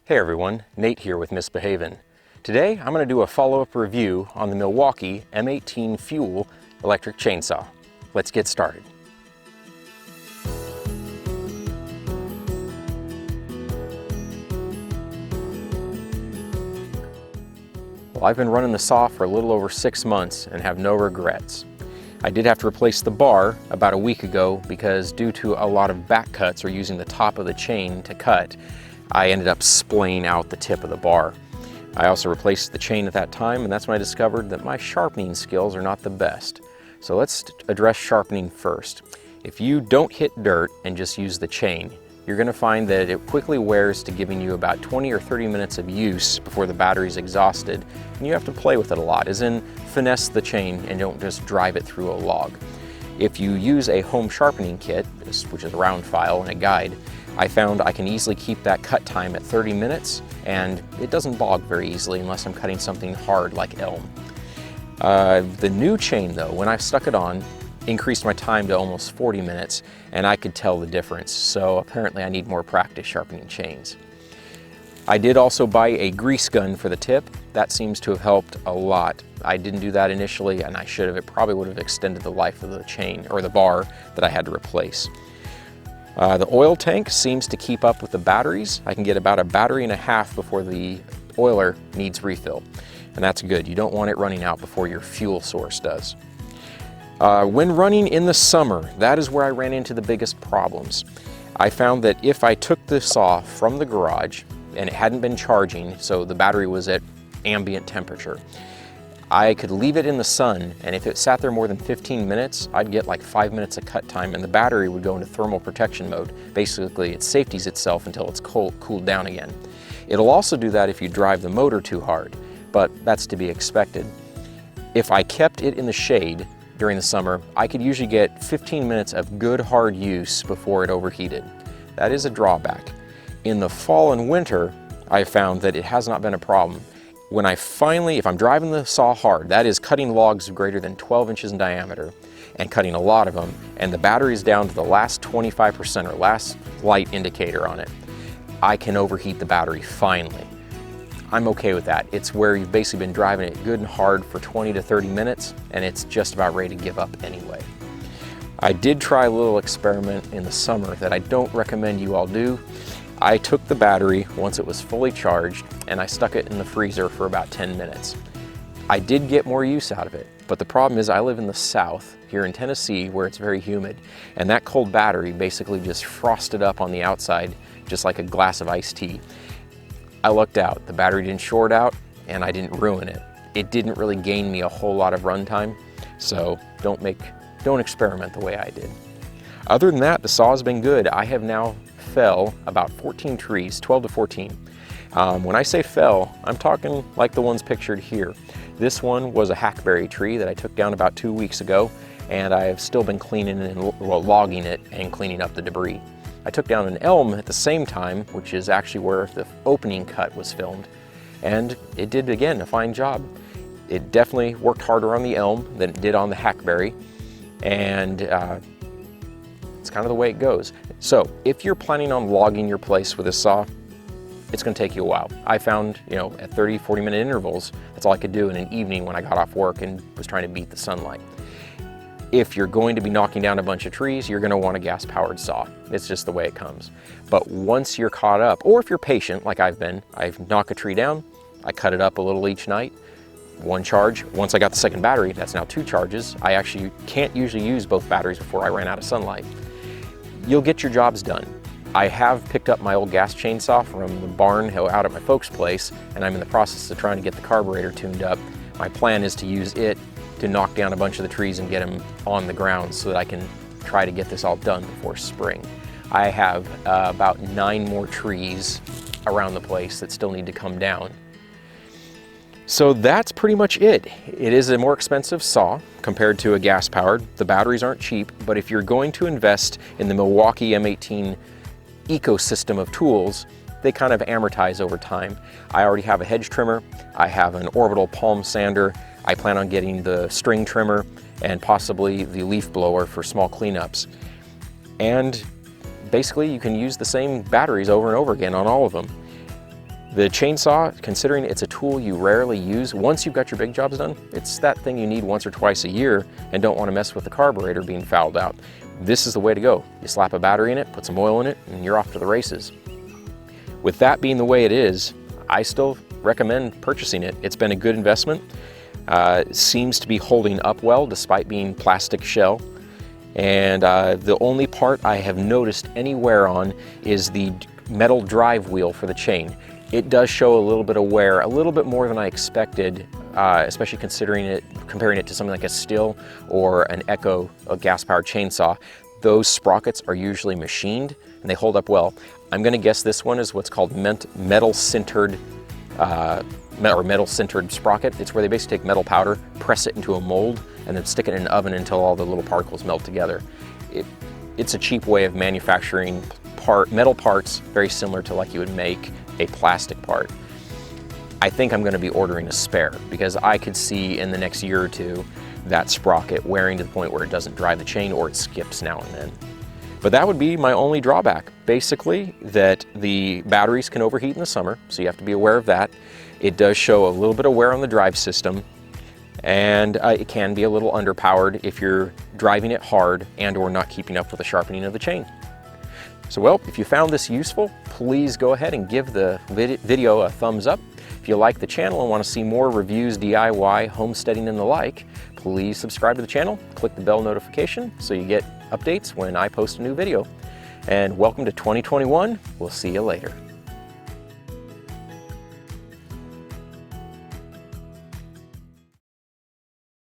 Hey everyone, Nate here with Misbehavin'. Today I'm going to do a follow-up review on the Milwaukee M18 fuel electric chainsaw. Let's get started. Well, I've been running the saw for a little over 6 months and have no regrets. I did have to replace the bar about a week ago because due to a lot of back cuts or using the top of the chain to cut, I ended up splaying out the tip of the bar. I also replaced the chain at that time, and that's when I discovered that my sharpening skills are not the best. So let's address sharpening first. If you don't hit dirt and just use the chain, you're going to find that it quickly wears to giving you about 20 or 30 minutes of use before the battery's exhausted, and you have to play with it a lot, as in finesse the chain and don't just drive it through a log. If you use a home sharpening kit, which is a round file and a guide, I found I can easily keep that cut time at 30 minutes, and it doesn't bog very easily unless I'm cutting something hard like elm. The new chain though, when I stuck it on, increased my time to almost 40 minutes, and I could tell the difference, so apparently I need more practice sharpening chains. I did also buy a grease gun for the tip. That seems to have helped a lot. I didn't do that initially, and I should have. It probably would have extended the life of the chain, or the bar that I had to replace. The oil tank seems to keep up with the batteries. I can get about a battery and a half before the oiler needs refill. And that's good. You don't want it running out before your fuel source does. When running in the summer, that is where I ran into the biggest problems. I found that if I took the saw from the garage and it hadn't been charging, so the battery was at ambient temperature, I could leave it in the sun, and if it sat there more than 15 minutes, I'd get like 5 minutes of cut time, and the battery would go into thermal protection mode. Basically, it safeties itself until it's cooled down again. It'll also do that if you drive the motor too hard, but that's to be expected. If I kept it in the shade during the summer, I could usually get 15 minutes of good hard use before it overheated. That is a drawback. In the fall and winter, I found that it has not been a problem. When if I'm driving the saw hard, that is cutting logs greater than 12 inches in diameter and cutting a lot of them, and the battery's down to the last 25% or last light indicator on it, I can overheat the battery finally. I'm okay with that. It's where you've basically been driving it good and hard for 20 to 30 minutes and it's just about ready to give up anyway. I did try a little experiment in the summer that I don't recommend you all do. I took the battery once it was fully charged and I stuck it in the freezer for about 10 minutes. I did get more use out of it, but the problem is I live in the South, here in Tennessee, where it's very humid, and that cold battery basically just frosted up on the outside, just like a glass of iced tea. I lucked out. The battery didn't short out and I didn't ruin it. It didn't really gain me a whole lot of runtime, so don't experiment the way I did. Other than that, the saw has been good. I have now fell about 14 trees, 12 to 14. When I say fell, I'm talking like the ones pictured here. This one was a hackberry tree that I took down about 2 weeks ago, and I have still been cleaning and logging it and cleaning up the debris. I took down an elm at the same time, which is actually where the opening cut was filmed, and it did, again, a fine job. It definitely worked harder on the elm than it did on the hackberry, and it's kind of the way it goes. So if you're planning on logging your place with a saw, it's going to take you a while. I found, at 30, 40-minute intervals, that's all I could do in an evening when I got off work and was trying to beat the sunlight. If you're going to be knocking down a bunch of trees, you're going to want a gas-powered saw. It's just the way it comes. But once you're caught up, or if you're patient like I've been, I knock a tree down, I cut it up a little each night, one charge. Once I got the second battery, that's now 2 charges. I actually can't usually use both batteries before I ran out of sunlight. You'll get your jobs done. I have picked up my old gas chainsaw from the barn out at my folks' place, and I'm in the process of trying to get the carburetor tuned up. My plan is to use it to knock down a bunch of the trees and get them on the ground so that I can try to get this all done before spring. I have about 9 more trees around the place that still need to come down. So that's pretty much it. It is a more expensive saw compared to a gas-powered. The batteries aren't cheap, but if you're going to invest in the Milwaukee M18 ecosystem of tools, they kind of amortize over time. I already have a hedge trimmer, I have an orbital palm sander, I plan on getting the string trimmer and possibly the leaf blower for small cleanups. And basically you can use the same batteries over and over again on all of them. The chainsaw, considering it's a tool you rarely use, once you've got your big jobs done, it's that thing you need once or twice a year and don't want to mess with the carburetor being fouled out. This is the way to go. You slap a battery in it, put some oil in it, and you're off to the races. With that being the way it is, I still recommend purchasing it. It's been a good investment. It seems to be holding up well despite being plastic shell. And the only part I have noticed any wear on is the metal drive wheel for the chain. It does show a little bit of wear, a little bit more than I expected, especially comparing it to something like a Stihl or an Echo, a gas-powered chainsaw. Those sprockets are usually machined and they hold up well. I'm gonna guess this one is what's called metal-sintered sprocket. It's where they basically take metal powder, press it into a mold, and then stick it in an oven until all the little particles melt together. It's a cheap way of manufacturing metal parts, very similar to like you would make a plastic part. I think I'm going to be ordering a spare because I could see in the next year or two that sprocket wearing to the point where it doesn't drive the chain or it skips now and then. But that would be my only drawback. Basically, that the batteries can overheat in the summer, so you have to be aware of that. It does show a little bit of wear on the drive system, and it can be a little underpowered if you're driving it hard and or not keeping up with the sharpening of the chain. So well, if you found this useful, please go ahead and give the video a thumbs up. If you like the channel and want to see more reviews, DIY, homesteading, and the like, please subscribe to the channel, click the bell notification so you get updates when I post a new video. And welcome to 2021. We'll see you later.